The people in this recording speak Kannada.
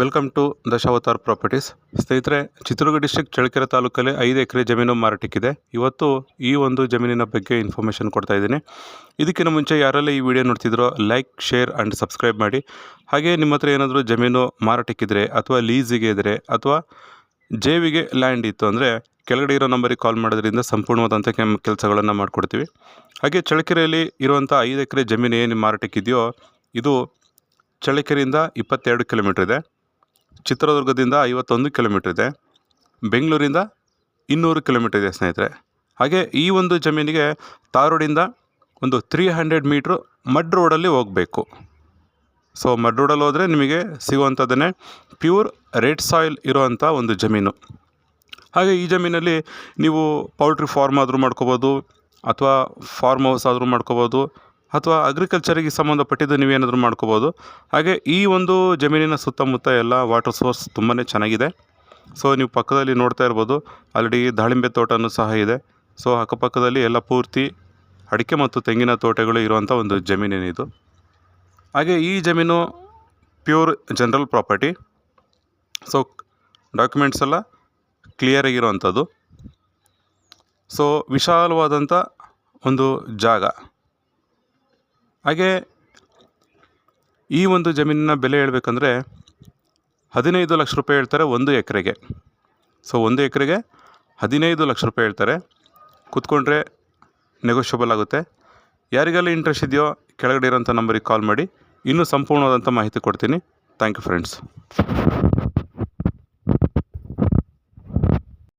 Welcome to Dashavatar properties. ಸ್ನೇಹಿತರೆ, ಚಿತ್ರದುರ್ಗ ಡಿಸ್ಟ್ರಿಕ್ಟ್ ಚಳ್ಳಕೆರೆ ತಾಲೂಕಲ್ಲಿ 5 ಎಕರೆ ಜಮೀನು ಮಾರಾಟಕ್ಕಿದೆ. ಇವತ್ತು ಈ ಒಂದು ಜಮೀನಿನ ಬಗ್ಗೆ ಇನ್ಫಾರ್ಮೇಷನ್ ಕೊಡ್ತಾ ಇದ್ದೀನಿ. ಇದಕ್ಕಿಂತ ಮುಂಚೆ ಯಾರೆಲ್ಲ ಈ ವಿಡಿಯೋ ನೋಡ್ತಿದ್ರೋ ಲೈಕ್, ಶೇರ್ ಆ್ಯಂಡ್ ಸಬ್ಸ್ಕ್ರೈಬ್ ಮಾಡಿ. ಹಾಗೆ ನಿಮ್ಮ ಹತ್ರ ಏನಾದರೂ ಜಮೀನು ಮಾರಾಟಕ್ಕಿದ್ರೆ ಅಥವಾ ಲೀಸಿಗೆ ಇದ್ದರೆ ಅಥವಾ ಜೇವಿಗೆ ಲ್ಯಾಂಡ್ ಇತ್ತು ಅಂದರೆ ಕೆಳಗಡೆ ಇರೋ ನಂಬರಿಗೆ ಕಾಲ್ ಮಾಡೋದ್ರಿಂದ ಸಂಪೂರ್ಣವಾದಂಥ ಕೆಲಸಗಳನ್ನು ಮಾಡಿಕೊಡ್ತೀವಿ. ಹಾಗೆ ಚಳ್ಳಕೆರೆಯಲ್ಲಿ ಇರುವಂಥ 5 ಎಕರೆ ಜಮೀನು ಏನು ಮಾರಾಟಕ್ಕಿದೆಯೋ ಇದು ಚಳ್ಳಕೆರೆಯಿಂದ 22 ಕಿಲೋಮೀಟ್ರ್ ಇದೆ, ಚಿತ್ರದುರ್ಗದಿಂದ 51 ಕಿಲೋಮೀಟ್ರ್ ಇದೆ, ಬೆಂಗಳೂರಿಂದ 200 ಕಿಲೋಮೀಟ್ರ್ ಇದೆ ಸ್ನೇಹಿತರೆ. ಹಾಗೆ ಈ ಒಂದು ಜಮೀನಿಗೆ ತಾರ್ ರೋಡಿಂದ ಒಂದು 300 ಮೀಟ್ರು ಮಡ್ ರೋಡಲ್ಲಿ ಹೋಗಬೇಕು. ಸೊ ಮಡ್ ರೋಡಲ್ಲಿ ಹೋದರೆ ನಿಮಗೆ ಸಿಗುವಂಥದ್ದನ್ನೇ ಪ್ಯೂರ್ ರೆಡ್ ಸಾಯಿಲ್ ಇರುವಂಥ ಒಂದು ಜಮೀನು. ಹಾಗೆ ಈ ಜಮೀನಲ್ಲಿ ನೀವು ಪೌಲ್ಟ್ರಿ ಫಾರ್ಮ್ ಆದರೂ ಮಾಡ್ಕೋಬೋದು, ಅಥವಾ ಫಾರ್ಮ್ ಹೌಸ್ ಆದರೂ ಮಾಡ್ಕೋಬೋದು, ಅಥವಾ ಅಗ್ರಿಕಲ್ಚರಿಗೆ ಸಂಬಂಧಪಟ್ಟಿದ್ದು ನೀವೇನಾದರೂ ಮಾಡ್ಕೋಬೋದು. ಹಾಗೆ ಈ ಒಂದು ಜಮೀನಿನ ಸುತ್ತಮುತ್ತ ಎಲ್ಲ ವಾಟರ್ ಸೋರ್ಸ್ ತುಂಬಾ ಚೆನ್ನಾಗಿದೆ. ಸೊ ನೀವು ಪಕ್ಕದಲ್ಲಿ ನೋಡ್ತಾ ಇರ್ಬೋದು, ಆಲ್ರೆಡಿ ದಾಳಿಂಬೆ ತೋಟನೂ ಸಹ ಇದೆ. ಸೊ ಅಕ್ಕಪಕ್ಕದಲ್ಲಿ ಎಲ್ಲ ಪೂರ್ತಿ ಅಡಿಕೆ ಮತ್ತು ತೆಂಗಿನ ತೋಟಗಳು ಇರುವಂಥ ಒಂದು ಜಮೀನೇನಿದು. ಹಾಗೆ ಈ ಜಮೀನು pure general property. So documents ಎಲ್ಲ ಕ್ಲಿಯರಾಗಿರುವಂಥದ್ದು. ಸೊ ವಿಶಾಲವಾದಂಥ ಒಂದು ಜಾಗ. ಹಾಗೆ ಈ ಒಂದು ಜಮೀನಿನ ಬೆಲೆ ಹೇಳಬೇಕಂದ್ರೆ 15 ಲಕ್ಷ ರೂಪಾಯಿ ಹೇಳ್ತಾರೆ ಒಂದು ಎಕರೆಗೆ. ಸೊ ಒಂದು ಎಕರೆಗೆ 15 ಲಕ್ಷ ರೂಪಾಯಿ ಹೇಳ್ತಾರೆ. ಕೂತ್ಕೊಂಡ್ರೆ ನೆಗೋಷಿಯಬಲ್ ಆಗುತ್ತೆ. ಯಾರಿಗೆಲ್ಲ ಇಂಟ್ರೆಸ್ಟ್ ಇದೆಯೋ ಕೆಳಗಡೆ ಇರೋಂಥ ನಂಬರಿಗೆ ಕಾಲ್ ಮಾಡಿ, ಇನ್ನೂ ಸಂಪೂರ್ಣವಾದಂಥ ಮಾಹಿತಿ ಕೊಡ್ತೀನಿ. Thank you friends.